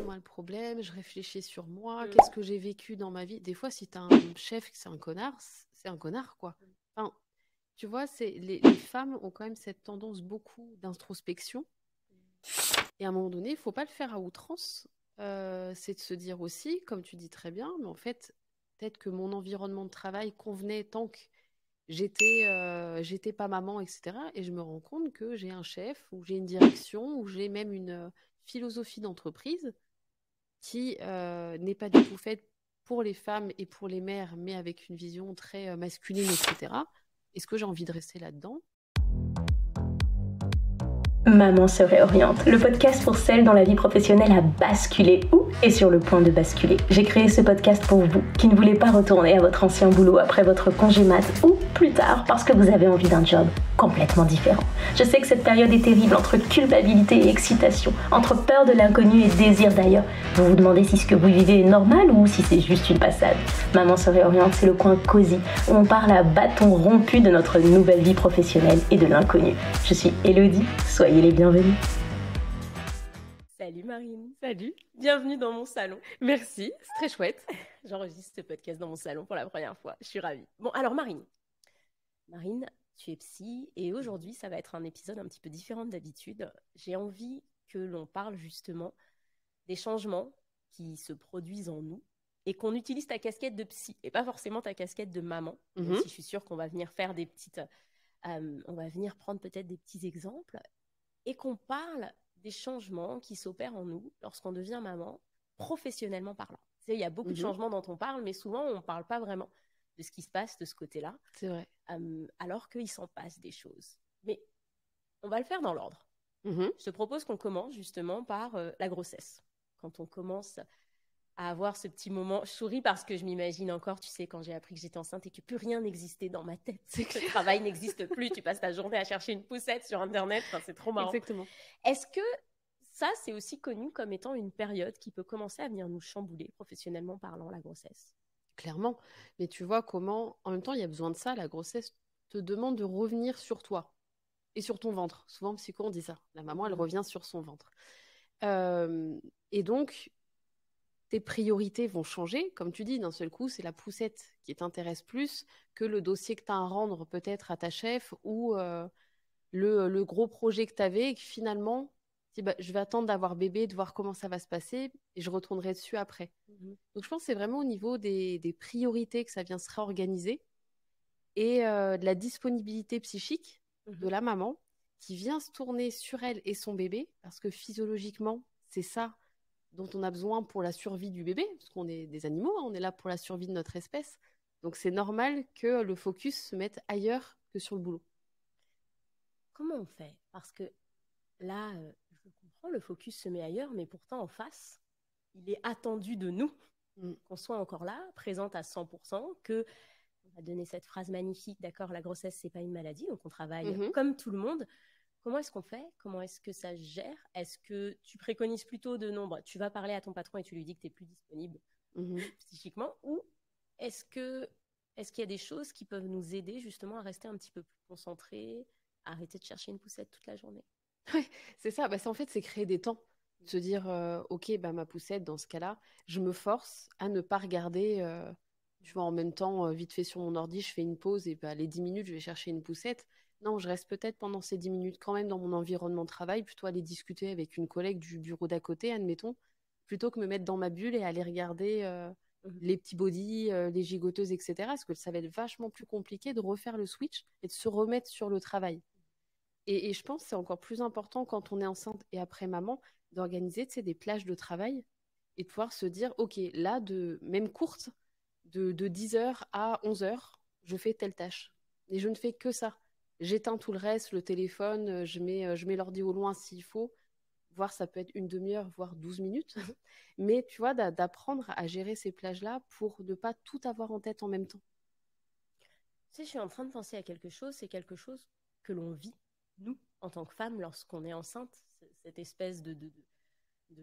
moi le problème, je réfléchis sur moi, qu'est-ce que j'ai vécu dans ma vie. Des fois, si tu as un chef, c'est un connard, quoi. Enfin, tu vois, les femmes ont quand même cette tendance beaucoup d'introspection. Et à un moment donné, il ne faut pas le faire à outrance. C'est de se dire aussi, comme tu dis très bien, mais en fait, peut-être que mon environnement de travail convenait tant que j'étais pas maman, etc. Et je me rends compte que j'ai un chef, ou j'ai une direction, ou j'ai même une philosophie d'entreprise qui n'est pas du tout faite pour les femmes et pour les mères, mais avec une vision très masculine, etc. Est-ce que j'ai envie de rester là-dedans ? Maman se réoriente, le podcast pour celles dont la vie professionnelle a basculé ou est sur le point de basculer. J'ai créé ce podcast pour vous, qui ne voulez pas retourner à votre ancien boulot après votre congé mat ou plus tard parce que vous avez envie d'un job complètement différent. Je sais que cette période est terrible entre culpabilité et excitation, entre peur de l'inconnu et désir d'ailleurs. Vous vous demandez si ce que vous vivez est normal ou si c'est juste une passade. Maman se réoriente, c'est le coin cosy où on parle à bâton rompu de notre nouvelle vie professionnelle et de l'inconnu. Je suis Élodie, soyez les bienvenus. Salut Marine. Salut. Bienvenue dans mon salon. Merci, c'est très chouette. J'enregistre ce podcast dans mon salon pour la première fois. Je suis ravie. Bon, alors Marine, tu es psy et aujourd'hui, ça va être un épisode un petit peu différent d'habitude. J'ai envie que l'on parle justement des changements qui se produisent en nous et qu'on utilise ta casquette de psy et pas forcément ta casquette de maman. Même si je suis sûre qu'on va venir faire des petites... on va venir prendre peut-être des petits exemples et qu'on parle des changements qui s'opèrent en nous lorsqu'on devient maman, professionnellement parlant. Tu sais, il y a beaucoup de changements dont on parle, mais souvent, on ne parle pas vraiment de ce qui se passe de ce côté-là. C'est vrai. Alors qu'il s'en passe des choses. Mais on va le faire dans l'ordre. Je te propose qu'on commence justement par la grossesse. Quand on commence à avoir ce petit moment, je souris parce que je m'imagine encore, tu sais, quand j'ai appris que j'étais enceinte et que plus rien n'existait dans ma tête. C'est que le travail n'existe plus, tu passes ta journée à chercher une poussette sur Internet, enfin, c'est trop marrant. Exactement. Est-ce que ça, c'est aussi connu comme étant une période qui peut commencer à venir nous chambouler, professionnellement parlant, la grossesse ? Clairement. Mais tu vois comment, en même temps, il y a besoin de ça. La grossesse te demande de revenir sur toi et sur ton ventre. Souvent, en psycho, on dit ça. La maman, elle revient sur son ventre. Et donc, tes priorités vont changer. Comme tu dis, d'un seul coup, c'est la poussette qui t'intéresse plus que le dossier que tu as à rendre peut-être à ta chef ou le gros projet que tu avais et que finalement, je vais attendre d'avoir bébé, de voir comment ça va se passer et je retournerai dessus après. Donc, je pense que c'est vraiment au niveau des priorités que ça vient se réorganiser et de la disponibilité psychique de la maman qui vient se tourner sur elle et son bébé parce que physiologiquement, c'est ça dont on a besoin pour la survie du bébé, parce qu'on est des animaux, on est là pour la survie de notre espèce. Donc, c'est normal que le focus se mette ailleurs que sur le boulot. Comment on fait ? Parce que là, je comprends, le focus se met ailleurs, mais pourtant en face, il est attendu de nous qu'on soit encore là, présente à 100%, que on va donner cette phrase magnifique, d'accord, la grossesse, c'est pas une maladie, donc on travaille comme tout le monde. Comment est-ce qu'on fait ? Comment est-ce que ça se gère ? Est-ce que tu préconises plutôt de non, tu vas parler à ton patron et tu lui dis que tu n'es plus disponible psychiquement ? Ou est-ce qu'il y a des choses qui peuvent nous aider justement à rester un petit peu plus concentrés, à arrêter de chercher une poussette toute la journée ? Oui, c'est ça. En fait, c'est créer des temps. Se dire, OK, ma poussette, dans ce cas-là, je me force à ne pas regarder, tu vois, en même temps, vite fait sur mon ordi, je fais une pause et les 10 minutes, je vais chercher une poussette. Non, je reste peut-être pendant ces 10 minutes quand même dans mon environnement de travail, plutôt aller discuter avec une collègue du bureau d'à côté, admettons, plutôt que me mettre dans ma bulle et aller regarder les petits bodys, les gigoteuses, etc. Parce que ça va être vachement plus compliqué de refaire le switch et de se remettre sur le travail. Et je pense que c'est encore plus important quand on est enceinte et après maman, d'organiser des plages de travail et de pouvoir se dire, OK, là, même courte, de 10h à 11h, je fais telle tâche. Et je ne fais que ça. J'éteins tout le reste, le téléphone, je mets l'ordi au loin s'il faut, voire ça peut être une demi-heure, voire 12 minutes. Mais tu vois, d'apprendre à gérer ces plages-là pour ne pas tout avoir en tête en même temps. Tu sais, je suis en train de penser à quelque chose, c'est quelque chose que l'on vit, nous, en tant que femmes, lorsqu'on est enceinte, cette espèce de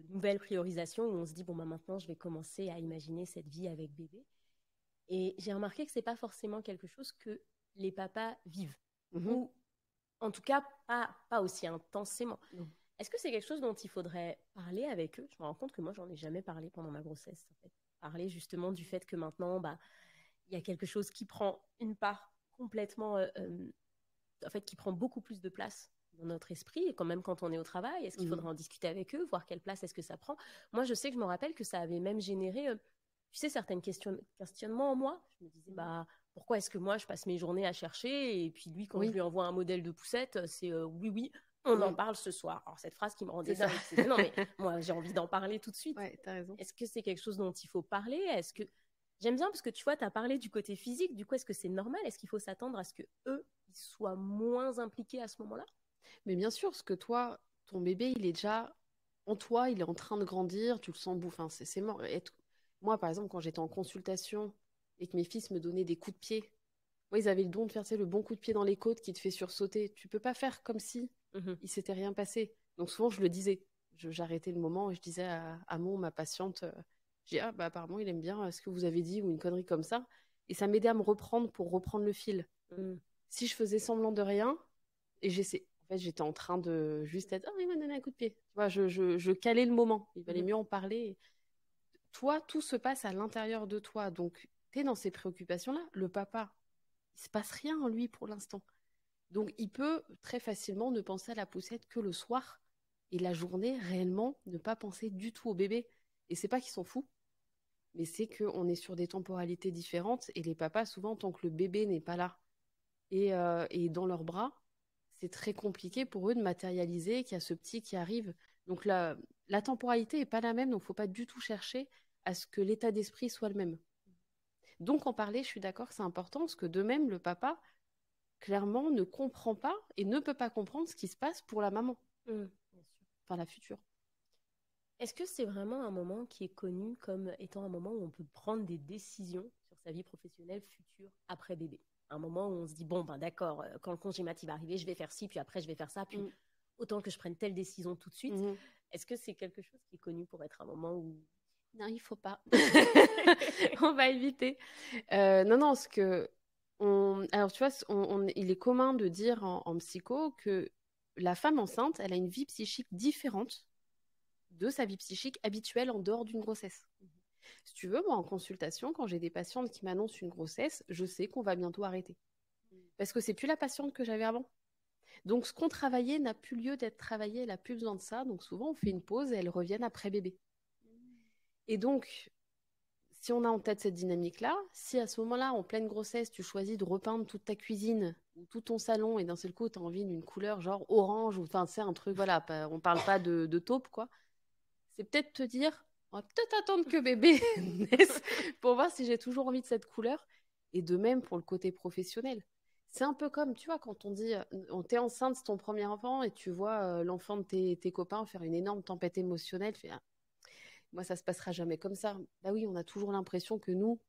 nouvelle priorisation où on se dit, maintenant, je vais commencer à imaginer cette vie avec bébé. Et j'ai remarqué que ce n'est pas forcément quelque chose que les papas vivent. Ou en tout cas, pas aussi intensément. Est-ce que c'est quelque chose dont il faudrait parler avec eux? Je me rends compte que moi, j'en ai jamais parlé pendant ma grossesse, en fait. Parler justement du fait que maintenant, il y a quelque chose qui prend une part complètement, en fait, qui prend beaucoup plus de place dans notre esprit, et quand même quand on est au travail. Est-ce qu'il faudrait en discuter avec eux, voir quelle place est-ce que ça prend? Moi, je sais que je me rappelle que ça avait même généré, tu sais, certains questionnements en moi. Je me disais, pourquoi est-ce que moi, je passe mes journées à chercher, et puis lui, quand je lui envoie un modèle de poussette, c'est oui, oui, on en parle ce soir. Alors, cette phrase qui me rendait dingue, c'était non, mais moi, j'ai envie d'en parler tout de suite. Ouais, t'as raison. Est-ce que c'est quelque chose dont il faut parler? Est-ce que j'aime bien parce que tu vois, tu as parlé du côté physique. Du coup, est-ce que c'est normal? Est-ce qu'il faut s'attendre à ce que eux ils soient moins impliqués à ce moment-là? Mais bien sûr, parce que toi, ton bébé, il est déjà en toi, il est en train de grandir, tu le sens bouffer, enfin, c'est mort. Moi, par exemple, quand j'étais en consultation et que mes fils me donnaient des coups de pied, moi, ils avaient le don de faire, tu sais, le bon coup de pied dans les côtes qui te fait sursauter. Tu peux pas faire comme si il s'était rien passé. Donc souvent, je le disais. J'arrêtais le moment et je disais à ma patiente, je dis, apparemment, il aime bien ce que vous avez dit ou une connerie comme ça. Et ça m'aidait à me reprendre pour reprendre le fil. Si je faisais semblant de rien, et en fait, j'étais en train de juste être, il m'a donné un coup de pied. Tu vois, je calais le moment. Il valait mieux en parler. Toi, tout se passe à l'intérieur de toi. Donc, tu es dans ces préoccupations-là. Le papa, il se passe rien en lui pour l'instant. Donc, il peut très facilement ne penser à la poussette que le soir et la journée, réellement, ne pas penser du tout au bébé. Et c'est pas qu'ils sont fous, mais c'est qu'on est sur des temporalités différentes et les papas, souvent, tant que le bébé n'est pas là et dans leurs bras, c'est très compliqué pour eux de matérialiser qu'il y a ce petit qui arrive. Donc, la temporalité n'est pas la même, donc il ne faut pas du tout chercher à ce que l'état d'esprit soit le même. Donc, en parler, je suis d'accord, c'est important, parce que de même, le papa, clairement, ne comprend pas et ne peut pas comprendre ce qui se passe pour la maman. Bien sûr. Enfin, la future. Est-ce que c'est vraiment un moment qui est connu comme étant un moment où on peut prendre des décisions sur sa vie professionnelle future après bébé? Un moment où on se dit, d'accord, quand le congé mat il va arriver, je vais faire ci, puis après je vais faire ça, puis autant que je prenne telle décision tout de suite. Est-ce que c'est quelque chose qui est connu pour être un moment où... Non, il faut pas. On va éviter. Non, ce que... Alors, tu vois, il est commun de dire en psycho que la femme enceinte, elle a une vie psychique différente de sa vie psychique habituelle en dehors d'une grossesse. Si tu veux, moi, en consultation, quand j'ai des patientes qui m'annoncent une grossesse, je sais qu'on va bientôt arrêter. Parce que c'est plus la patiente que j'avais avant. Donc, ce qu'on travaillait n'a plus lieu d'être travaillé, elle n'a plus besoin de ça. Donc, souvent, on fait une pause et elles reviennent après bébé. Et donc, si on a en tête cette dynamique-là, si à ce moment-là, en pleine grossesse, tu choisis de repeindre toute ta cuisine ou tout ton salon et d'un seul coup, tu as envie d'une couleur genre orange, ou enfin, c'est un truc, voilà, on parle pas de taupe, quoi. C'est peut-être te dire, on va peut-être attendre que bébé naisse pour voir si j'ai toujours envie de cette couleur. Et de même pour le côté professionnel. C'est un peu comme, tu vois, quand on dit, t'es enceinte, c'est ton premier enfant, et tu vois l'enfant de tes copains faire une énorme tempête émotionnelle, tu fais, moi, ça se passera jamais comme ça. Bah oui, on a toujours l'impression que nous,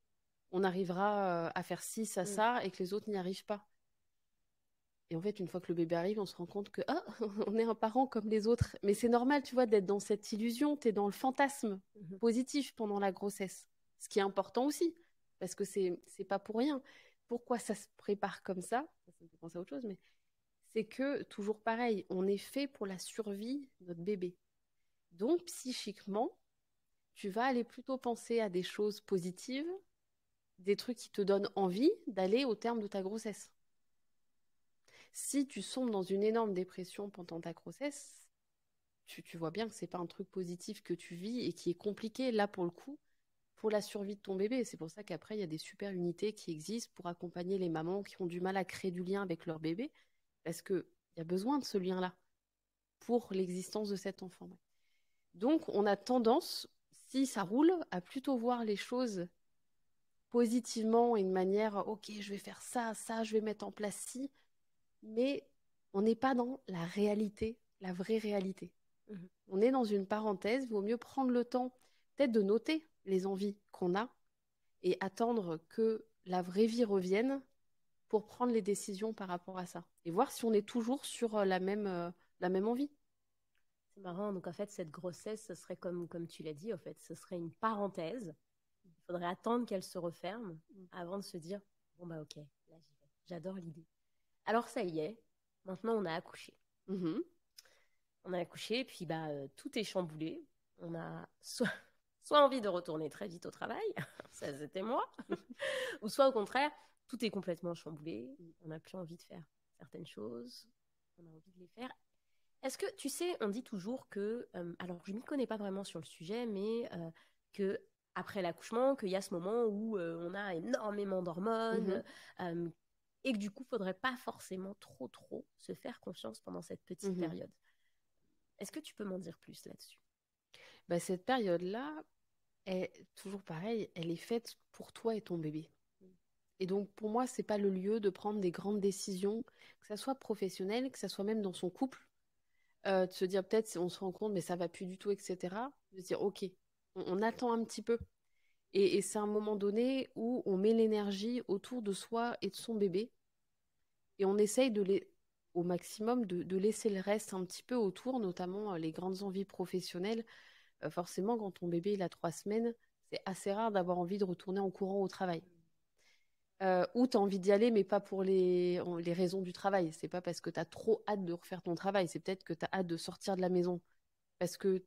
on arrivera à faire ci, ça, et que les autres n'y arrivent pas. Et en fait, une fois que le bébé arrive, on se rend compte que on est un parent comme les autres. Mais c'est normal, tu vois, d'être dans cette illusion. Tu es dans le fantasme positif pendant la grossesse. Ce qui est important aussi, parce que c'est pas pour rien. Pourquoi ça se prépare comme ça? Ça me fait penser à autre chose, mais c'est que, toujours pareil, on est fait pour la survie de notre bébé. Donc, psychiquement, tu vas aller plutôt penser à des choses positives, des trucs qui te donnent envie d'aller au terme de ta grossesse. Si tu sombres dans une énorme dépression pendant ta grossesse, tu vois bien que c'est pas un truc positif que tu vis et qui est compliqué, là, pour le coup, pour la survie de ton bébé. C'est pour ça qu'après, il y a des super unités qui existent pour accompagner les mamans qui ont du mal à créer du lien avec leur bébé, parce qu'il y a besoin de ce lien-là pour l'existence de cet enfant. Donc, on a tendance, si ça roule, à plutôt voir les choses positivement et de manière, ok, je vais faire ça, je vais mettre en place ci, mais on n'est pas dans la réalité, la vraie réalité. On est dans une parenthèse, il vaut mieux prendre le temps peut-être de noter les envies qu'on a et attendre que la vraie vie revienne pour prendre les décisions par rapport à ça et voir si on est toujours sur la même envie. C'est marrant, donc en fait, cette grossesse, ce serait comme tu l'as dit, en fait, ce serait une parenthèse. Il faudrait attendre qu'elle se referme avant de se dire, ok, là j'y vais. J'adore l'idée. Alors ça y est, maintenant on a accouché. On a accouché, puis tout est chamboulé. On a soit envie de retourner très vite au travail, ça c'était moi, ou soit au contraire, tout est complètement chamboulé. On n'a plus envie de faire certaines choses, on a envie de les faire. Est-ce que, tu sais, on dit toujours que, alors je ne m'y connais pas vraiment sur le sujet, mais que après l'accouchement, qu'il y a ce moment où on a énormément d'hormones, euh, et que du coup, il ne faudrait pas forcément trop se faire confiance pendant cette petite période. Est-ce que tu peux m'en dire plus là-dessus? Bah, cette période-là, toujours pareil, elle est faite pour toi et ton bébé. Et donc, pour moi, c'est pas le lieu de prendre des grandes décisions, que ça soit professionnel, que ça soit même dans son couple, de se dire peut-être on se rend compte, mais ça va plus du tout, etc. De se dire, ok, on attend un petit peu. Et c'est un moment donné où on met l'énergie autour de soi et de son bébé, et on essaye au maximum de laisser le reste un petit peu autour, notamment les grandes envies professionnelles. Forcément, quand ton bébé il a 3 semaines, c'est assez rare d'avoir envie de retourner en courant au travail. Ou tu as envie d'y aller, mais pas pour les raisons du travail. C'est pas parce que tu as trop hâte de refaire ton travail, c'est peut-être que tu as hâte de sortir de la maison parce que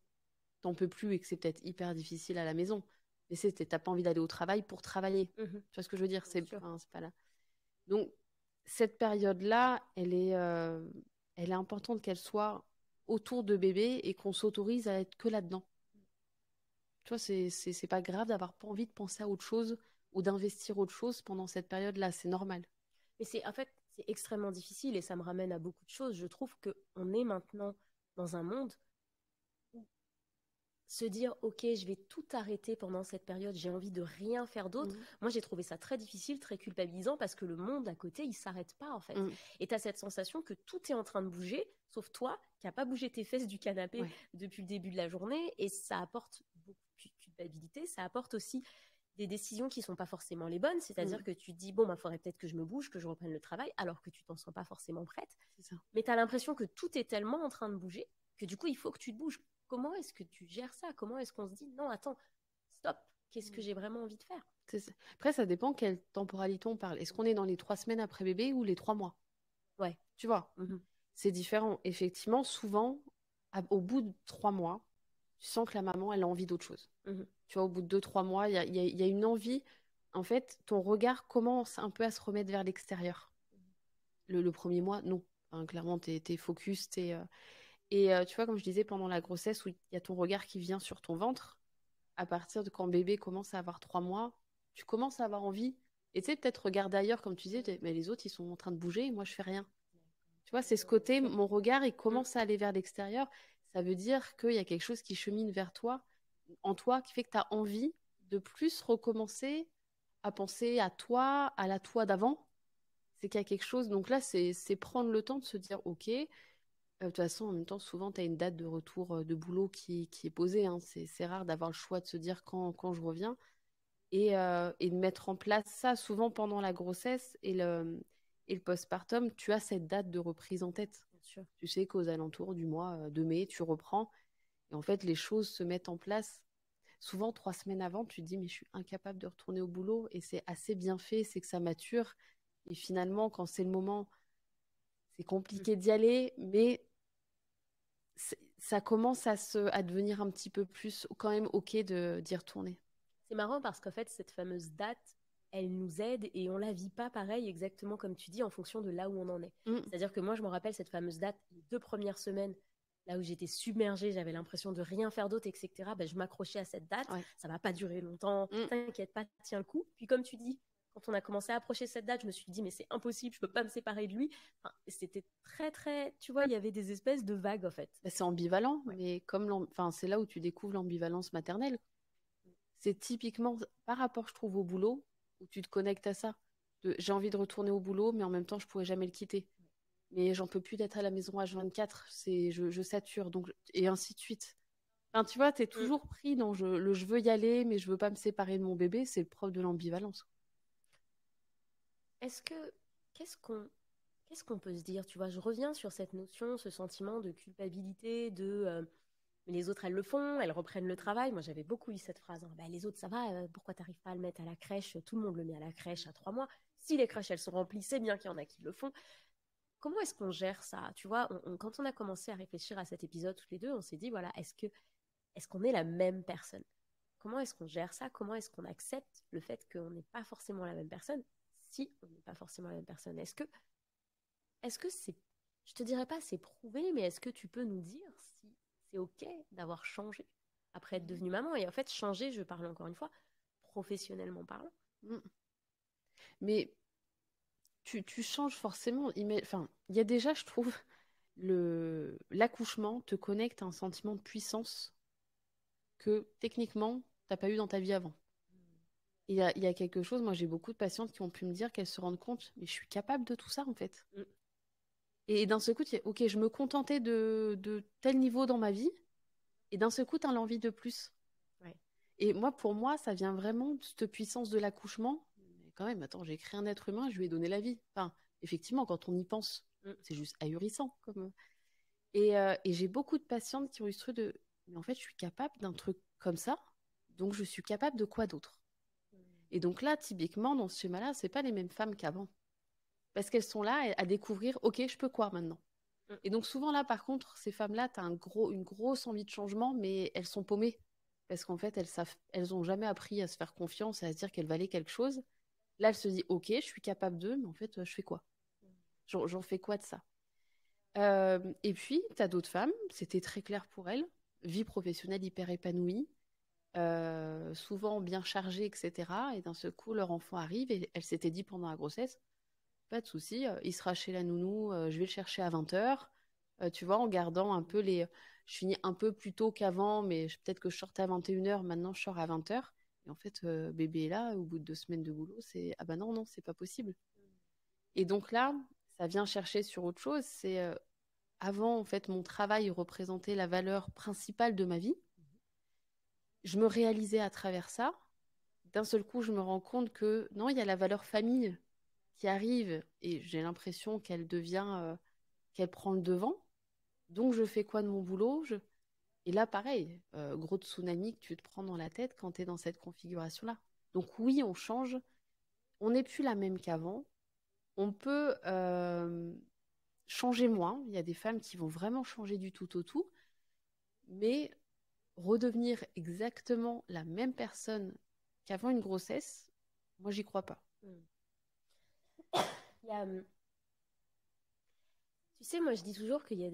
t'en peux plus et que c'est peut-être hyper difficile à la maison. Mais t'as pas envie d'aller au travail pour travailler. Tu vois ce que je veux dire? C'est pas là. Donc, cette période-là, elle est importante qu'elle soit autour de bébé et qu'on s'autorise à être que là-dedans. Tu vois, c'est pas grave d'avoir pas envie de penser à autre chose ou d'investir autre chose pendant cette période-là. C'est normal. Mais en fait, c'est extrêmement difficile et ça me ramène à beaucoup de choses. Je trouve qu'on est maintenant dans un monde où se dire, OK, je vais tout arrêter pendant cette période, j'ai envie de rien faire d'autre. Moi, j'ai trouvé ça très difficile, très culpabilisant parce que le monde à côté, il s'arrête pas en fait. Et tu as cette sensation que tout est en train de bouger, sauf toi qui n'as pas bougé tes fesses du canapé depuis le début de la journée. Et ça apporte beaucoup de culpabilité, ça apporte aussi des décisions qui sont pas forcément les bonnes, c'est-à-dire que tu te dis, bon, faudrait peut-être que je me bouge, que je reprenne le travail, alors que tu t'en sens pas forcément prête. Mais tu as l'impression que tout est tellement en train de bouger que du coup, il faut que tu te bouges. Comment est-ce que tu gères ça? Comment est-ce qu'on se dit, non, attends, stop, qu'est-ce que j'ai vraiment envie de faire? Après, ça dépend quelle temporalité on parle. Est-ce qu'on est dans les 3 semaines après bébé ou les 3 mois? Ouais. Tu vois, c'est différent. Effectivement, souvent, au bout de 3 mois, tu sens que la maman, elle a envie d'autre chose. Tu vois, au bout de 2, 3 mois, il y a une envie. En fait, ton regard commence un peu à se remettre vers l'extérieur. Le premier mois, non. Enfin, clairement, t'es focus. Et tu vois, comme je disais, pendant la grossesse, où il y a ton regard qui vient sur ton ventre, à partir de quand bébé commence à avoir 3 mois, tu commences à avoir envie. Et tu sais, peut-être regarder ailleurs, comme tu disais, mais les autres, ils sont en train de bouger et moi, je fais rien. Tu vois, c'est ce côté, mon regard, il commence à aller vers l'extérieur. Ça veut dire qu'il y a quelque chose qui chemine vers toi, en toi, qui fait que tu as envie de plus recommencer à penser à toi, à la toi d'avant. C'est qu'il y a quelque chose. Donc là, c'est prendre le temps de se dire, OK, de toute façon, en même temps, souvent, tu as une date de retour de boulot qui est posée. Hein. C'est rare d'avoir le choix de se dire quand je reviens. Et de mettre en place ça, souvent pendant la grossesse et le postpartum, tu as cette date de reprise en tête. Bien sûr. Tu sais qu'aux alentours du mois de mai, tu reprends. Et en fait, les choses se mettent en place. Souvent, 3 semaines avant, tu te dis, mais je suis incapable de retourner au boulot. Et c'est assez bien fait, c'est que ça mature. Et finalement, quand c'est le moment, c'est compliqué d'y aller, mais ça commence à devenir un petit peu plus quand même OK d'y retourner. C'est marrant parce qu'en fait, cette fameuse date, elle nous aide et on la vit pas pareil exactement comme tu dis en fonction de là où on en est. C'est-à-dire que moi, je me rappelle cette fameuse date, les 2 premières semaines, là où j'étais submergée, j'avais l'impression de rien faire d'autre, etc. Ben, je m'accrochais à cette date, ça va pas durer longtemps, t'inquiète pas, tiens le coup. Puis comme tu dis, quand on a commencé à approcher cette date, je me suis dit, mais c'est impossible, je peux pas me séparer de lui. Enfin, c'était très, très, tu vois, il y avait des espèces de vagues en fait. Bah, c'est ambivalent, mais c'est là où tu découvres l'ambivalence maternelle. C'est typiquement par rapport, je trouve, au boulot, où tu te connectes à ça. J'ai envie de retourner au boulot, mais en même temps, je pourrais jamais le quitter. Mais j'en peux plus d'être à la maison H24, je sature, et ainsi de suite. Enfin, tu vois, tu es toujours pris dans je veux y aller, mais je veux pas me séparer de mon bébé, c'est le propre de l'ambivalence. Qu'est-ce qu'on peut se dire? Tu vois, je reviens sur cette notion, ce sentiment de culpabilité, mais les autres, elles le font, elles reprennent le travail. Moi, j'avais beaucoup eu cette phrase, hein, bah, les autres, ça va, pourquoi t'arrives pas à le mettre à la crèche? Tout le monde le met à la crèche à 3 mois. Si les crèches, elles sont remplies, c'est bien qu'il y en a qui le font. comment est-ce qu'on gère ça? Tu vois, quand on a commencé à réfléchir à cet épisode tous les deux, on s'est dit, voilà, est-ce qu'on est la même personne? Comment est-ce qu'on gère ça? Comment est-ce qu'on accepte le fait qu'on n'est pas forcément la même personne si on n'est pas forcément la même personne? Est-ce que c'est, je te dirais pas c'est prouvé, mais est-ce que tu peux nous dire si c'est OK d'avoir changé après être devenue maman? Et en fait, changer, je parle encore une fois, professionnellement parlant. Mm. Mais tu changes forcément. Enfin, il y a déjà, je trouve, l'accouchement te connecte à un sentiment de puissance que techniquement, t'as pas eu dans ta vie avant. Il y a quelque chose, moi j'ai beaucoup de patientes qui ont pu me dire qu'elles se rendent compte, mais je suis capable de tout ça en fait. Mm. Et d'un seul coup, ok, je me contentais de tel niveau dans ma vie, et d'un seul coup, t'as l'envie de plus. Ouais. Et moi, pour moi, ça vient vraiment de cette puissance de l'accouchement. Mais quand même, attends, j'ai créé un être humain, je lui ai donné la vie. Enfin, effectivement, quand on y pense, c'est juste ahurissant. Et j'ai beaucoup de patientes qui ont eu ce truc de, mais en fait, je suis capable d'un truc comme ça, donc je suis capable de quoi d'autre? Et donc là, typiquement, dans ce schéma-là, c'est pas les mêmes femmes qu'avant. Parce qu'elles sont là à découvrir, ok, je peux quoi maintenant? Et donc souvent là, par contre, ces femmes-là, tu as une grosse envie de changement, mais elles sont paumées. Parce qu'en fait, elles ont jamais appris à se faire confiance et à se dire qu'elles valaient quelque chose. Là, elles se disent, ok, je suis capable d'eux, mais en fait, je fais quoi? J'en fais quoi de ça? Et puis, tu as d'autres femmes, c'était très clair pour elles, vie professionnelle hyper épanouie, souvent bien chargée, etc. Et d'un seul coup, leur enfant arrive et elle s'était dit pendant la grossesse, pas de souci, il sera chez la nounou, je vais le chercher à 20h. Tu vois, en gardant un peu les... Je finis un peu plus tôt qu'avant, mais peut-être que je sortais à 21h, maintenant je sors à 20h. Et en fait, bébé est là, au bout de 2 semaines de boulot, c'est... Ah bah non, non, c'est pas possible. Et donc là, ça vient chercher sur autre chose. C'est avant, en fait, mon travail représentait la valeur principale de ma vie. Je me réalisais à travers ça. D'un seul coup, je me rends compte que non, il y a la valeur famille qui arrive et j'ai l'impression qu'elle prend le devant. Donc, je fais quoi de mon boulot? Et là, pareil, gros tsunami que tu te prends dans la tête quand tu es dans cette configuration-là. Donc oui, on change. On n'est plus la même qu'avant. On peut changer moins. Il y a des femmes qui vont vraiment changer du tout au tout. Mais redevenir exactement la même personne qu'avant une grossesse, moi, j'y crois pas. Il y a, tu sais, moi je dis toujours qu'il y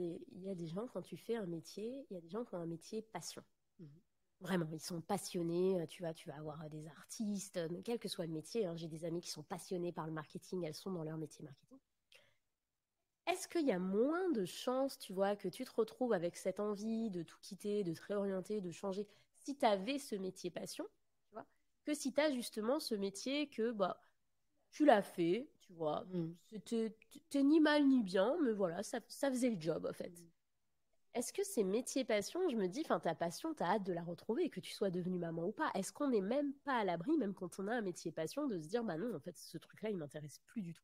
a des gens, quand tu fais un métier, il y a des gens qui ont un métier passion. Vraiment, ils sont passionnés. Tu vas avoir des artistes, quel que soit le métier. Hein. J'ai des amis qui sont passionnés par le marketing, elles sont dans leur métier marketing. Est-ce qu'il y a moins de chances, tu vois, que tu te retrouves avec cette envie de tout quitter, de te réorienter, de changer, si tu avais ce métier passion, tu vois, que si tu as justement ce métier que bah, tu l'as fait, tu vois, t'es ni mal ni bien, mais voilà, ça faisait le job en fait. Est-ce que ces métiers passion, je me dis, enfin ta passion, tu as hâte de la retrouver, que tu sois devenue maman ou pas. Est-ce qu'on n'est même pas à l'abri, même quand on a un métier passion, de se dire, bah non, en fait, ce truc-là, il m'intéresse plus du tout.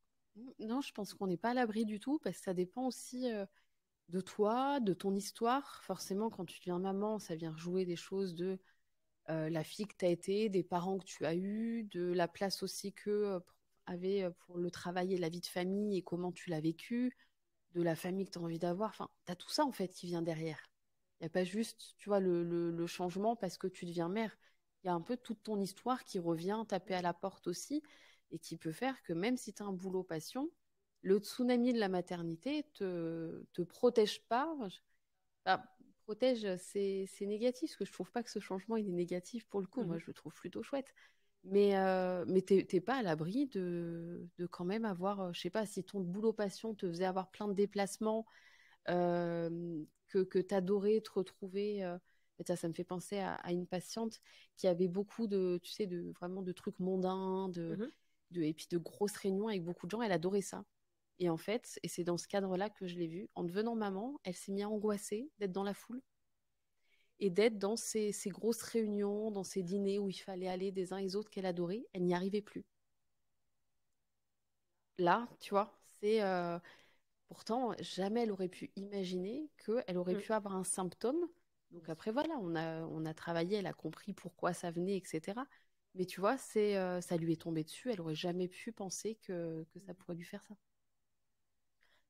Non, je pense qu'on n'est pas à l'abri du tout parce que ça dépend aussi de toi, de ton histoire. Forcément, quand tu deviens maman, ça vient jouer des choses de la fille que tu as été, des parents que tu as eus, de la place aussi que avaient pour le travail et la vie de famille et comment tu l'as vécu, de la famille que tu as envie d'avoir. Enfin, tu as tout ça en fait qui vient derrière. Il n'y a pas juste, tu vois, le changement parce que tu deviens mère. Il y a un peu toute ton histoire qui revient taper à la porte aussi et qui peut faire que même si tu as un boulot passion, le tsunami de la maternité te protège pas. Enfin, protège, c'est négatif, parce que je trouve pas que ce changement il est négatif pour le coup. Moi, je le trouve plutôt chouette. Mais t'es pas à l'abri de quand même avoir, je sais pas, si ton boulot passion te faisait avoir plein de déplacements, que t'adorais te retrouver. Ça me fait penser à une patiente qui avait beaucoup de, tu sais, vraiment de trucs mondains, et puis de grosses réunions avec beaucoup de gens. Elle adorait ça. Et en fait, et c'est dans ce cadre-là que je l'ai vue, en devenant maman, elle s'est mise à angoisser d'être dans la foule et d'être dans ces grosses réunions, dans ces dîners où il fallait aller des uns et des autres qu'elle adorait. Elle n'y arrivait plus. Là, tu vois, c'est... pourtant, jamais elle aurait pu imaginer qu'elle aurait pu avoir un symptôme. Donc après, voilà, on a travaillé, elle a compris pourquoi ça venait, etc. Mais tu vois, ça lui est tombé dessus. Elle aurait jamais pu penser que ça pourrait lui faire ça.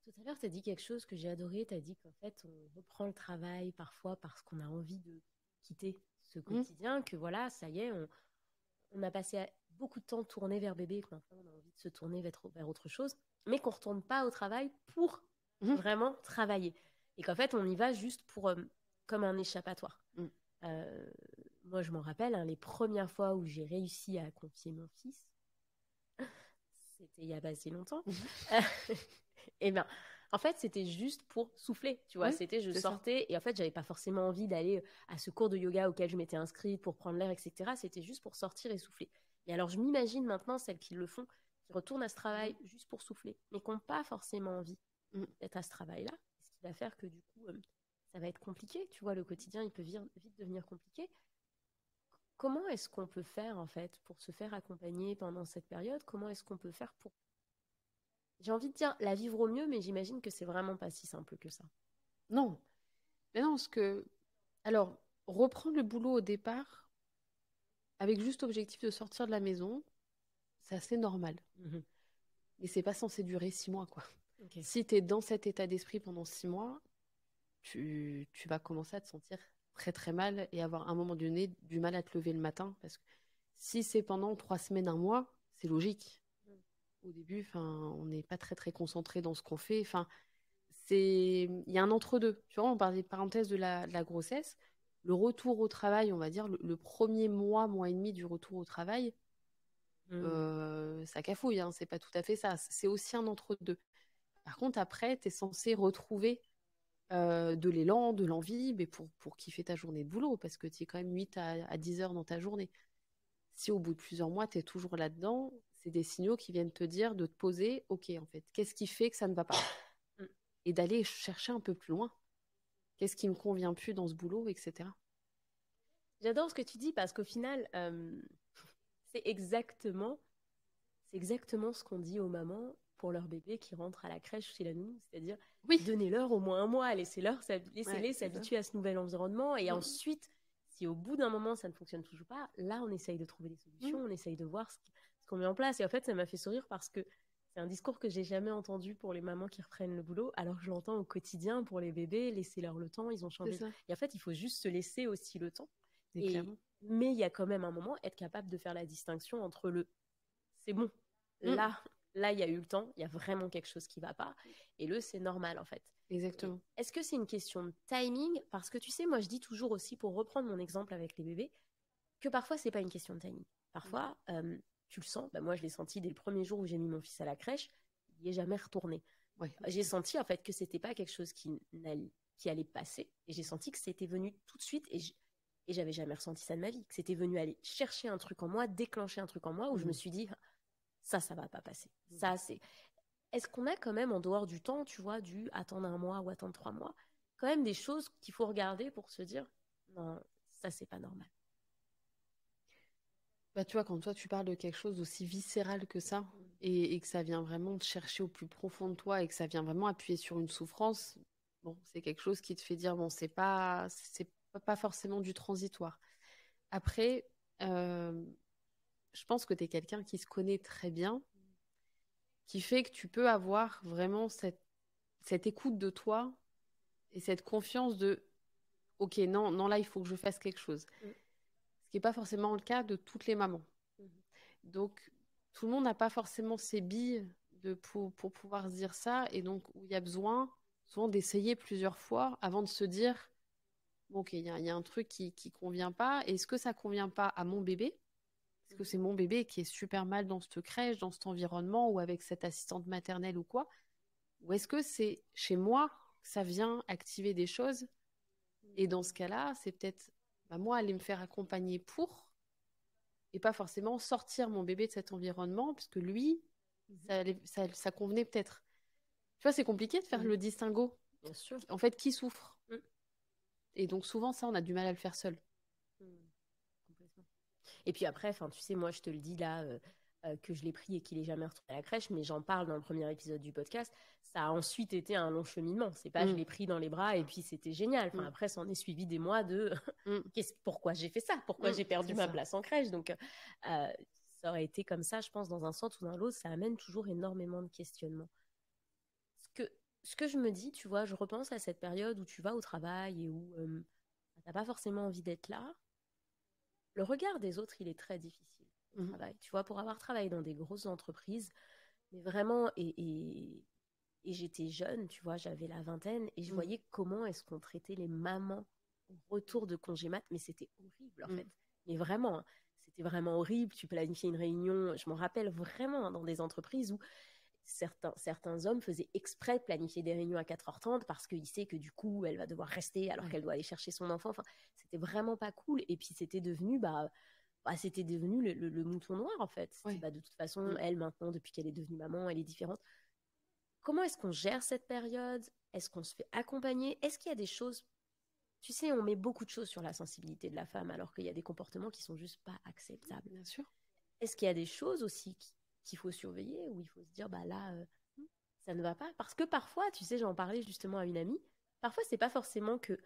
Tout à l'heure, tu as dit quelque chose que j'ai adoré. Tu as dit qu'en fait, on reprend le travail parfois parce qu'on a envie de quitter ce quotidien, que voilà, ça y est, on a passé beaucoup de temps tourné vers bébé, que maintenant on a envie de se tourner vers autre chose, mais qu'on ne retourne pas au travail pour vraiment travailler. Et qu'en fait, on y va juste pour comme un échappatoire. Moi, je m'en rappelle, hein, les premières fois où j'ai réussi à confier mon fils, c'était il y a pas si longtemps. Et bien, en fait, c'était juste pour souffler, tu vois. C'était, je sortais ça. Et en fait, j'avais pas forcément envie d'aller à ce cours de yoga auquel je m'étais inscrite pour prendre l'air, etc. C'était juste pour sortir et souffler. Et alors, je m'imagine maintenant celles qui le font, qui retournent à ce travail juste pour souffler, mais qui n'ont pas forcément envie d'être à ce travail-là. Ce qui va faire que du coup, ça va être compliqué, tu vois. Le quotidien, il peut vite devenir compliqué. Comment est-ce qu'on peut faire, en fait, pour se faire accompagner pendant cette période? Comment est-ce qu'on peut faire pour... J'ai envie de dire la vivre au mieux, mais j'imagine que c'est vraiment pas si simple que ça. Non. Mais non, parce que... Alors, reprendre le boulot au départ, avec juste objectif de sortir de la maison, c'est assez normal. Mais c'est pas censé durer 6 mois, quoi. Okay. Si tu es dans cet état d'esprit pendant 6 mois, tu vas commencer à te sentir très très mal et avoir à un moment donné du mal à te lever le matin. Parce que si c'est pendant 3 semaines, 1 mois, c'est logique. Au début, on n'est pas très très concentré dans ce qu'on fait. Il y a un entre-deux. Tu vois, on parlait de parenthèse de la grossesse. Le retour au travail, on va dire, le premier mois et demi du retour au travail, ça cafouille, hein, c'est pas tout à fait ça. C'est aussi un entre-deux. Par contre, après, tu es censé retrouver de l'élan, de l'envie, mais pour kiffer ta journée de boulot, parce que tu es quand même 8 à 10 heures dans ta journée. Si au bout de plusieurs mois, tu es toujours là-dedans, c'est des signaux qui viennent te dire de te poser, ok, en fait, qu'est-ce qui fait que ça ne va pas? Et d'aller chercher un peu plus loin. Qu'est-ce qui me convient plus dans ce boulot, etc. J'adore ce que tu dis parce qu'au final, c'est exactement ce qu'on dit aux mamans pour leur bébé qui rentre à la crèche chez la nounou, c'est-à-dire donnez-leur au moins 1 mois, laissez-les s'habituer à ce nouvel environnement et ensuite, si au bout d'un moment ça ne fonctionne toujours pas, là on essaye de trouver des solutions, on essaye de voir ce qu'on met en place. Et en fait, ça m'a fait sourire parce que c'est un discours que j'ai jamais entendu pour les mamans qui reprennent le boulot, alors que je l'entends au quotidien pour les bébés, laissez-leur le temps, ils ont changé. Et en fait, il faut juste se laisser aussi le temps. Mais il y a quand même un moment, être capable de faire la distinction entre le c'est bon, là, il y a eu le temps, il y a vraiment quelque chose qui ne va pas, et le c'est normal en fait. Exactement. Et est-ce que c'est une question de timing? Parce que tu sais, moi je dis toujours aussi, pour reprendre mon exemple avec les bébés, que parfois c'est pas une question de timing. Parfois, tu le sens, moi je l'ai senti dès le premier jour où j'ai mis mon fils à la crèche, il n'y est jamais retourné. J'ai senti en fait que c'était pas quelque chose qui allait passer, et j'ai senti que c'était venu tout de suite, et j'avais jamais ressenti ça de ma vie, que c'était venu aller chercher un truc en moi, déclencher un truc en moi, où je me suis dit, ça va pas passer. Ça, c'est... Est-ce qu'on a quand même, en dehors du temps, tu vois, du attendre 1 mois ou attendre 3 mois, quand même des choses qu'il faut regarder pour se dire, non, ça, c'est pas normal. Tu vois, quand toi, tu parles de quelque chose d'aussi viscéral que ça, et que ça vient vraiment te chercher au plus profond de toi, et que ça vient vraiment appuyer sur une souffrance, bon, c'est quelque chose qui te fait dire, bon, c'est pas forcément du transitoire. Après, je pense que tu es quelqu'un qui se connaît très bien, qui fait que tu peux avoir vraiment cette écoute de toi et cette confiance de ok, non, là, il faut que je fasse quelque chose. Ce qui n'est pas forcément le cas de toutes les mamans. Donc, tout le monde n'a pas forcément ses billes pour pouvoir se dire ça, et donc où il y a besoin souvent d'essayer plusieurs fois avant de se dire ok, il y a un truc qui ne convient pas. Est-ce que ça ne convient pas à mon bébé? Est-ce que c'est mon bébé qui est super mal dans cette crèche, dans cet environnement, ou avec cette assistante maternelle ou quoi? Ou est-ce que c'est chez moi que ça vient activer des choses? Et dans ce cas-là, c'est peut-être moi aller me faire accompagner pour, et pas forcément sortir mon bébé de cet environnement, parce que lui, ça convenait peut-être. Tu vois, c'est compliqué de faire le distinguo. Bien sûr. En fait, qui souffre? Et donc souvent, ça, on a du mal à le faire seul. Complètement. Et puis après, tu sais, moi, je te le dis là, que je l'ai pris et qu'il n'est jamais retourné à la crèche, mais j'en parle dans le premier épisode du podcast. Ça a ensuite été un long cheminement. C'est pas je l'ai pris dans les bras et puis c'était génial. Après, ça en est suivi des mois de pourquoi j'ai fait ça? Pourquoi j'ai perdu ma place en crèche? Donc, ça aurait été comme ça, je pense, dans un sens ou dans l'autre. Ça amène toujours énormément de questionnements. ce que je me dis, tu vois, je repense à cette période où tu vas au travail et où tu n'as pas forcément envie d'être là. Le regard des autres, il est très difficile au travail. Tu vois, pour avoir travaillé dans des grosses entreprises, mais vraiment, et j'étais jeune, tu vois, j'avais la vingtaine, et je voyais comment est-ce qu'on traitait les mamans au retour de congé mat, mais c'était horrible en fait. Mais vraiment, hein, c'était vraiment horrible. Tu planifiais une réunion, je m'en rappelle vraiment, hein, dans des entreprises où certains hommes faisaient exprès de planifier des réunions à 4h30 parce qu'il sait que du coup, elle va devoir rester alors qu'elle doit aller chercher son enfant. Enfin, c'était vraiment pas cool. Et puis, c'était devenu, c'était devenu le mouton noir, en fait. De toute façon, elle, maintenant, depuis qu'elle est devenue maman, elle est différente. Comment est-ce qu'on gère cette période? Est-ce qu'on se fait accompagner? Est-ce qu'il y a des choses... Tu sais, on met beaucoup de choses sur la sensibilité de la femme alors qu'il y a des comportements qui sont juste pas acceptables. Bien sûr. Est-ce qu'il y a des choses aussi qu'il faut surveiller, où il faut se dire, là, ça ne va pas? Parce que parfois, tu sais, j'en parlais justement à une amie, parfois, c'est pas forcément que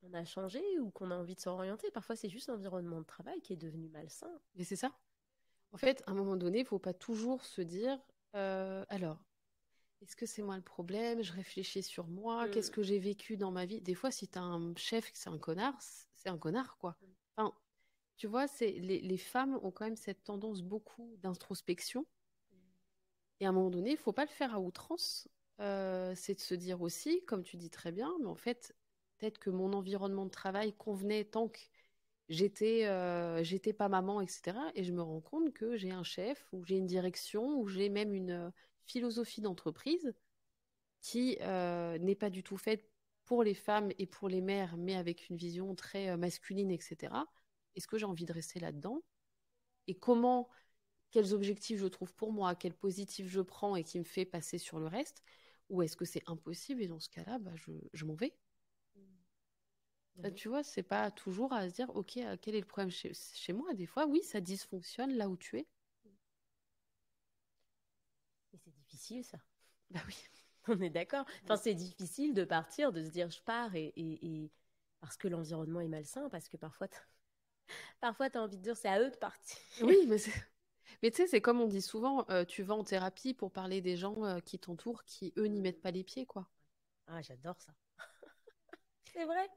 on a changé ou qu'on a envie de s'orienter. Parfois, c'est juste l'environnement de travail qui est devenu malsain. Mais c'est ça. En fait, à un moment donné, il ne faut pas toujours se dire, alors, est-ce que c'est moi le problème? Je réfléchis sur moi. Qu'est-ce que j'ai vécu dans ma vie? Des fois, si tu as un chef qui c'est un connard, quoi. Enfin, tu vois, les femmes ont quand même cette tendance beaucoup d'introspection. Et à un moment donné, il ne faut pas le faire à outrance. C'est de se dire aussi, comme tu dis très bien, mais en fait, peut-être que mon environnement de travail convenait tant que j'étais pas maman, etc. Et je me rends compte que j'ai un chef, ou j'ai une direction, ou j'ai même une philosophie d'entreprise qui n'est pas du tout faite pour les femmes et pour les mères, mais avec une vision très masculine, etc. Est-ce que j'ai envie de rester là-dedans? Et quels objectifs je trouve pour moi, quel positif je prends et qui me fait passer sur le reste? Ou est-ce que c'est impossible et dans ce cas-là, je m'en vais? Tu vois, c'est pas toujours à se dire, ok, quel est le problème chez moi? Des fois, oui, ça dysfonctionne là où tu es. Mais c'est difficile, ça. Bah oui. On est d'accord. Enfin, c'est difficile de partir, de se dire je pars et parce que l'environnement est malsain, parce que parfois, t'as envie de dire c'est à eux de partir. Oui, mais tu sais, c'est comme on dit souvent, tu vas en thérapie pour parler des gens qui t'entourent, qui eux n'y mettent pas les pieds, quoi. Ah, j'adore ça. C'est vrai.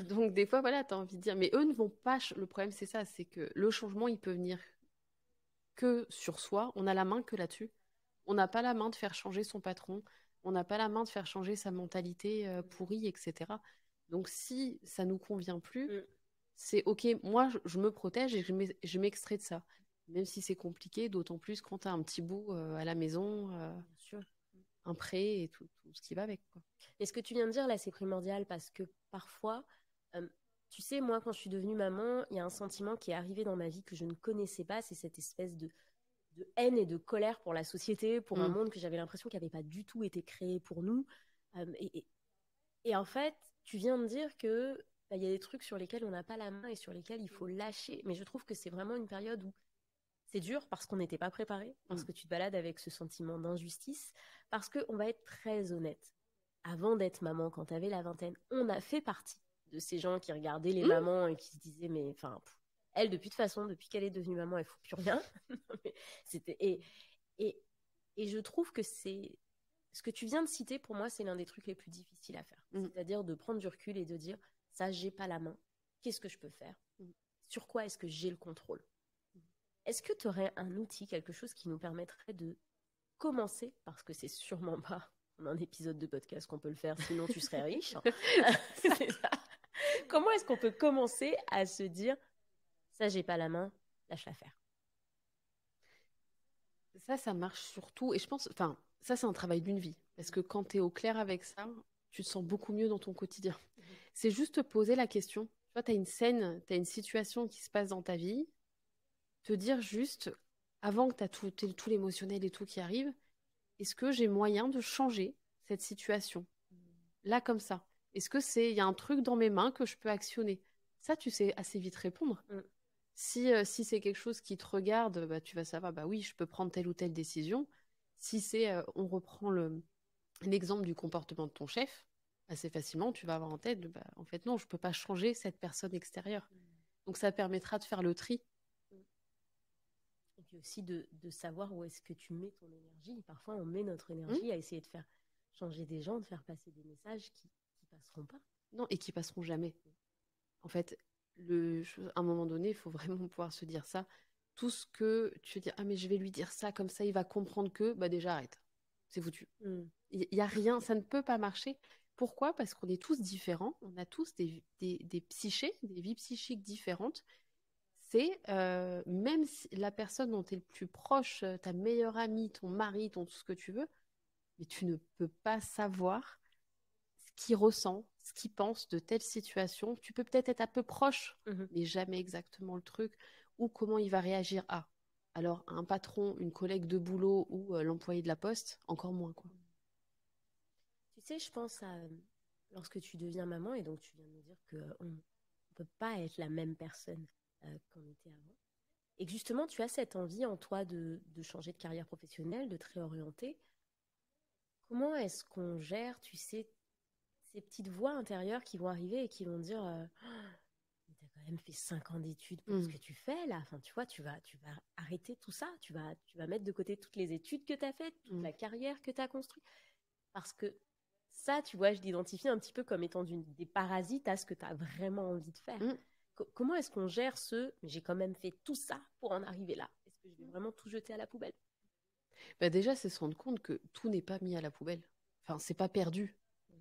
Donc des fois, voilà, tu as envie de dire, mais eux ne vont pas. Le problème, c'est ça, c'est que le changement, il peut venir que sur soi. On a la main que là-dessus. On n'a pas la main de faire changer son patron. On n'a pas la main de faire changer sa mentalité pourrie, etc. Donc si ça nous convient plus, c'est ok. Moi, je me protège et je m'extrais de ça. Même si c'est compliqué, d'autant plus quand tu as un petit bout à la maison, Bien sûr. un prêt et tout ce qui va avec, quoi. Et ce que tu viens de dire là, c'est primordial parce que parfois, tu sais, moi, quand je suis devenue maman, il y a un sentiment qui est arrivé dans ma vie que je ne connaissais pas. C'est cette espèce de haine et de colère pour la société, pour un monde que j'avais l'impression qui n'avait pas du tout été créé pour nous. Et en fait, tu viens de dire que il y a des trucs sur lesquels on n'a pas la main et sur lesquels il faut lâcher. Mais je trouve que c'est vraiment une période où c'est dur parce qu'on n'était pas préparé, parce que tu te balades avec ce sentiment d'injustice, parce qu'on va être très honnête. Avant d'être maman, quand tu avais la vingtaine, on a fait partie de ces gens qui regardaient les mamans et qui se disaient, mais enfin, elle, depuis qu'elle est devenue maman, elle ne fout plus rien. Et je trouve que c'est... Ce que tu viens de citer, pour moi, c'est l'un des trucs les plus difficiles à faire. C'est-à-dire de prendre du recul et de dire, ça, j'ai pas la main. Qu'est-ce que je peux faire? Sur quoi est-ce que j'ai le contrôle? Est-ce que tu aurais un outil, quelque chose qui nous permettrait de commencer, parce que c'est sûrement pas en un épisode de podcast qu'on peut le faire, sinon tu serais riche. C'est ça. Comment est-ce qu'on peut commencer à se dire, ça, j'ai pas la main, lâche l'affaire? Ça marche surtout, et je pense, enfin, ça c'est un travail d'une vie, parce que quand tu es au clair avec ça, tu te sens beaucoup mieux dans ton quotidien. C'est juste te poser la question. Tu vois, tu as une scène, tu as une situation qui se passe dans ta vie, te dire juste, avant que tu as tout l'émotionnel et tout qui arrive, est-ce que j'ai moyen de changer cette situation? Là, comme ça. Est-ce que il y a un truc dans mes mains que je peux actionner? Ça, tu sais assez vite répondre. Si c'est quelque chose qui te regarde, bah, tu vas savoir, bah oui, je peux prendre telle ou telle décision. Si on reprend l'exemple du comportement de ton chef, assez facilement, tu vas avoir en tête, bah, en fait, non, je ne peux pas changer cette personne extérieure. Donc, ça permettra de faire le tri. Et puis aussi de savoir où est-ce que tu mets ton énergie. Parfois, on met notre énergie à essayer de faire changer des gens, de faire passer des messages qui passeront pas. Non, et qui passeront jamais. En fait, à un moment donné, il faut vraiment pouvoir se dire ça. Tout ce que tu dis, ah mais je vais lui dire ça, comme ça il va comprendre que, bah déjà arrête. C'est foutu. Il n'y a rien, ça ne peut pas marcher. Pourquoi? Parce qu'on est tous différents, on a tous des psychés, des vies psychiques différentes. C'est même si la personne dont tu es le plus proche, ta meilleure amie, ton mari, tout ce que tu veux, mais tu ne peux pas savoir ce qu'il ressent, ce qu'il pense de telle situation. Tu peux peut-être être un peu proche, mais jamais exactement le truc, ou comment il va réagir à. Alors, un patron, une collègue de boulot ou l'employé de la poste, encore moins, quoi. Tu sais, je pense à lorsque tu deviens maman, et donc tu viens de me dire qu'on ne peut pas être la même personne qu'on était avant. Et que justement, tu as cette envie en toi de changer de carrière professionnelle, de te réorienter. Comment est-ce qu'on gère, tu sais, ces petites voix intérieures qui vont arriver et qui vont dire tu as quand même fait 5 ans d'études pour ce que tu fais là. Enfin, tu vois, tu vas arrêter tout ça. Tu vas mettre de côté toutes les études que tu as faites, toute la carrière que tu as construite. Parce que ça, tu vois, je l'identifie un petit peu comme étant des parasites à ce que tu as vraiment envie de faire. Comment est-ce qu'on gère j'ai quand même fait tout ça pour en arriver là? Est-ce que je vais vraiment tout jeter à la poubelle? Bah déjà, c'est se rendre compte que tout n'est pas mis à la poubelle. Enfin, c'est pas perdu.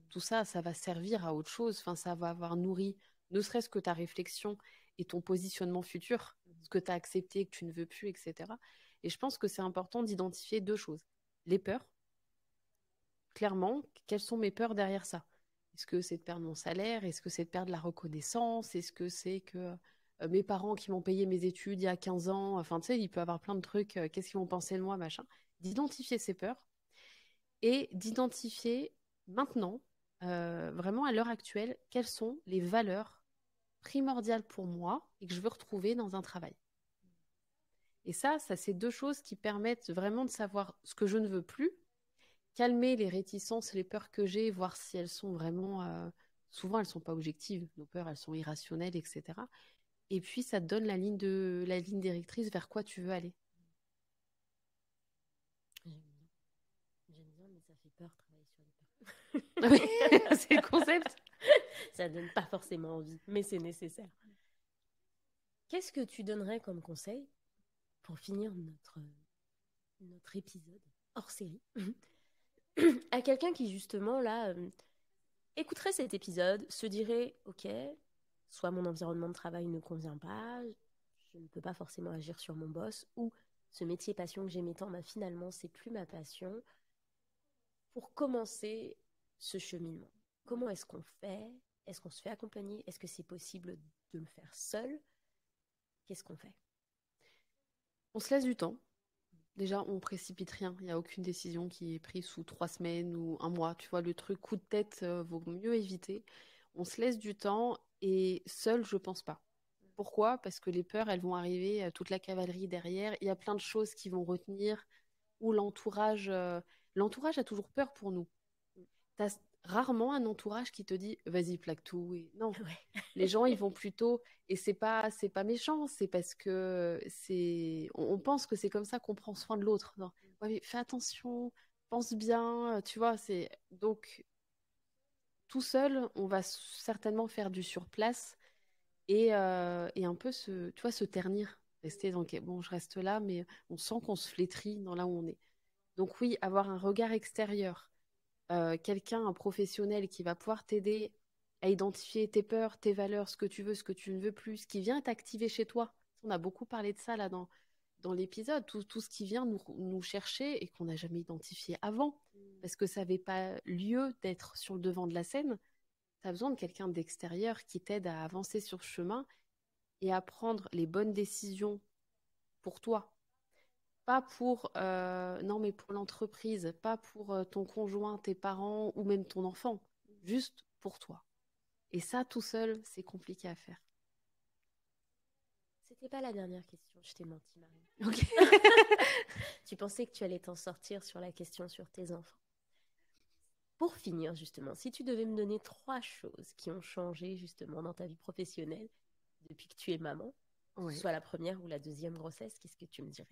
Tout ça, ça va servir à autre chose. Enfin, ça va avoir nourri, ne serait-ce que ta réflexion et ton positionnement futur, ce que tu as accepté, que tu ne veux plus, etc. Et je pense que c'est important d'identifier 2 choses. Les peurs, clairement, quelles sont mes peurs derrière ça? Est-ce que c'est de perdre mon salaire? Est-ce que c'est de perdre la reconnaissance? Est-ce que c'est que mes parents qui m'ont payé mes études il y a 15 ans, enfin, tu sais, il peut y avoir plein de trucs, qu'est-ce qu'ils vont penser de moi, machin. D'identifier ces peurs et d'identifier maintenant, vraiment à l'heure actuelle, quelles sont les valeurs primordiales pour moi et que je veux retrouver dans un travail. Et ça c'est 2 choses qui permettent vraiment de savoir ce que je ne veux plus, calmer les réticences, les peurs que j'ai, voir si elles sont vraiment... souvent, elles ne sont pas objectives. Nos peurs, elles sont irrationnelles, etc. Et puis, ça te donne la ligne directrice vers quoi tu veux aller. J'aime bien, mais ça fait peur travailler sur les peurs. Oui, c'est le concept. Ça donne pas forcément envie, mais c'est nécessaire. Qu'est-ce que tu donnerais comme conseil pour finir notre épisode hors série à quelqu'un qui justement là écouterait cet épisode, se dirait ok, soit mon environnement de travail ne convient pas, je ne peux pas forcément agir sur mon boss, ou ce métier passion que j'aimais tant, finalement c'est plus ma passion. Pour commencer ce cheminement, comment est-ce qu'on fait? Est-ce qu'on se fait accompagner? Est-ce que c'est possible de le faire seul? Qu'est-ce qu'on fait? On se laisse du temps. Déjà, on précipite rien. Il n'y a aucune décision qui est prise sous 3 semaines ou 1 mois. Tu vois, le truc coup de tête vaut mieux éviter. On se laisse du temps et seul, je pense pas. Pourquoi? Parce que les peurs, elles vont arriver, toute la cavalerie derrière. Il y a plein de choses qui vont retenir. Ou l'entourage a toujours peur pour nous. T'as rarement un entourage qui te dit vas-y plaque tout et non. Les gens ils vont plutôt et c'est pas méchant, c'est parce que on pense que c'est comme ça qu'on prend soin de l'autre. Non. Ouais, mais fais attention, pense bien, tu vois, c'est donc tout seul, on va certainement faire du surplace et un peu se ternir, rester dans bon, je reste là mais on sent qu'on se flétrit dans là où on est. Donc oui, avoir un regard extérieur, quelqu'un, un professionnel qui va pouvoir t'aider à identifier tes peurs, tes valeurs, ce que tu veux, ce que tu ne veux plus, ce qui vient t'activer chez toi. On a beaucoup parlé de ça là dans l'épisode, tout ce qui vient nous chercher et qu'on n'a jamais identifié avant, parce que ça n'avait pas lieu d'être sur le devant de la scène. Tu as besoin de quelqu'un d'extérieur qui t'aide à avancer sur ce chemin et à prendre les bonnes décisions pour toi. Pas pour, non, mais pour l'entreprise, pas pour ton conjoint, tes parents ou même ton enfant, juste pour toi. Et ça, tout seul, c'est compliqué à faire. C'était pas la dernière question, je t'ai menti, Marie. Ok. Tu pensais que tu allais t'en sortir sur la question sur tes enfants. Pour finir, justement, si tu devais me donner 3 choses qui ont changé justement dans ta vie professionnelle depuis que tu es maman, soit la première ou la deuxième grossesse, qu'est-ce que tu me dirais?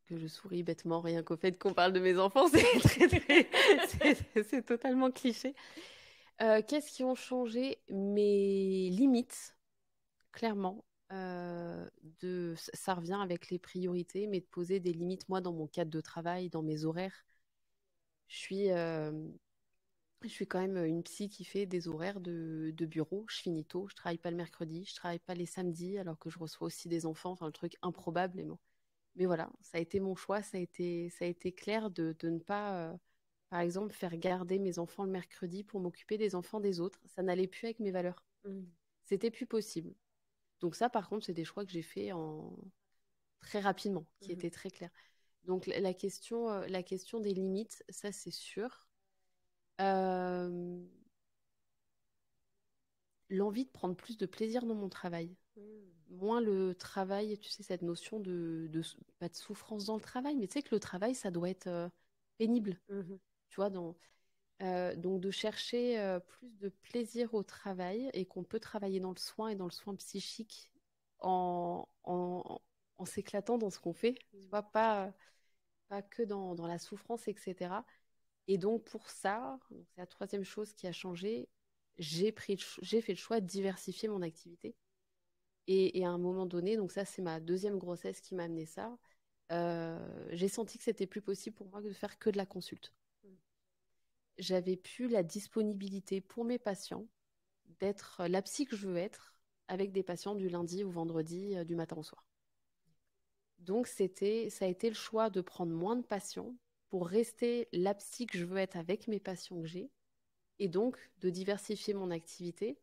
que je souris bêtement rien qu'au fait qu'on parle de mes enfants. C'est totalement cliché. Qu'est-ce qui ont changé? Mes limites, clairement. Ça revient avec les priorités, mais de poser des limites, moi, dans mon cadre de travail, dans mes horaires. Je suis quand même une psy qui fait des horaires de bureau. Je finis tôt, je travaille pas le mercredi, je travaille pas les samedis, alors que je reçois aussi des enfants. Enfin, le truc improbable. Mais voilà, ça a été mon choix, ça a été clair de ne pas, par exemple, faire garder mes enfants le mercredi pour m'occuper des enfants des autres. Ça n'allait plus avec mes valeurs. C'était plus possible. Donc ça, par contre, c'est des choix que j'ai faits très rapidement, qui étaient très clairs. Donc la question des limites, ça c'est sûr. L'envie de prendre plus de plaisir dans mon travail. Moins le travail, tu sais, cette notion pas de souffrance dans le travail, mais tu sais que le travail, ça doit être pénible. Tu vois, donc de chercher plus de plaisir au travail et qu'on peut travailler dans le soin et dans le soin psychique en s'éclatant dans ce qu'on fait. Tu vois, pas que dans la souffrance, etc. Et donc pour ça, c'est la troisième chose qui a changé, j'ai fait le choix de diversifier mon activité. Et à un moment donné, donc ça c'est ma deuxième grossesse qui m'a amené ça, j'ai senti que c'était plus possible pour moi de faire que de la consulte. J'avais plus la disponibilité pour mes patients d'être la psy que je veux être avec des patients du lundi au vendredi, du matin au soir. Donc ça a été le choix de prendre moins de patients pour rester la psy que je veux être avec mes patients que j'ai, et donc de diversifier mon activité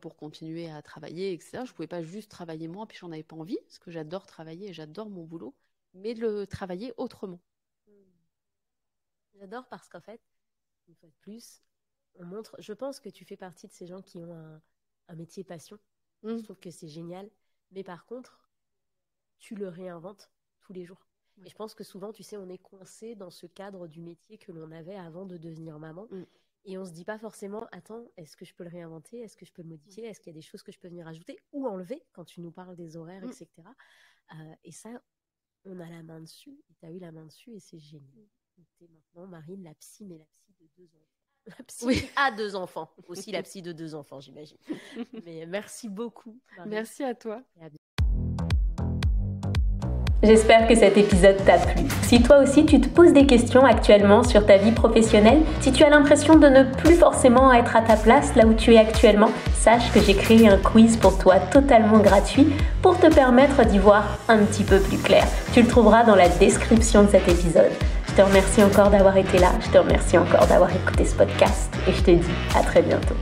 pour continuer à travailler, etc. Je ne pouvais pas juste travailler moi, puis j'en avais pas envie, parce que j'adore travailler et j'adore mon boulot, mais de le travailler autrement. J'adore parce qu'en fait, une fois de plus, on montre. Je pense que tu fais partie de ces gens qui ont un métier passion. Je trouve que c'est génial. Mais par contre, tu le réinventes tous les jours. Et je pense que souvent, tu sais, on est coincé dans ce cadre du métier que l'on avait avant de devenir maman. Et on ne se dit pas forcément, attends, est-ce que je peux le réinventer? Est-ce que je peux le modifier? Est-ce qu'il y a des choses que je peux venir ajouter ou enlever quand tu nous parles des horaires, etc. Et ça, on a la main dessus. Et tu as eu la main dessus et c'est génial. Tu es maintenant, Marine, la psy, mais la psy de 2 enfants. La psy à 2 enfants. Aussi la psy de 2 enfants, j'imagine. Mais merci beaucoup, Marine. Merci à toi. J'espère que cet épisode t'a plu. Si toi aussi tu te poses des questions actuellement sur ta vie professionnelle, si tu as l'impression de ne plus forcément être à ta place là où tu es actuellement, sache que j'ai créé un quiz pour toi totalement gratuit pour te permettre d'y voir un petit peu plus clair. Tu le trouveras dans la description de cet épisode. Je te remercie encore d'avoir été là, je te remercie encore d'avoir écouté ce podcast et je te dis à très bientôt.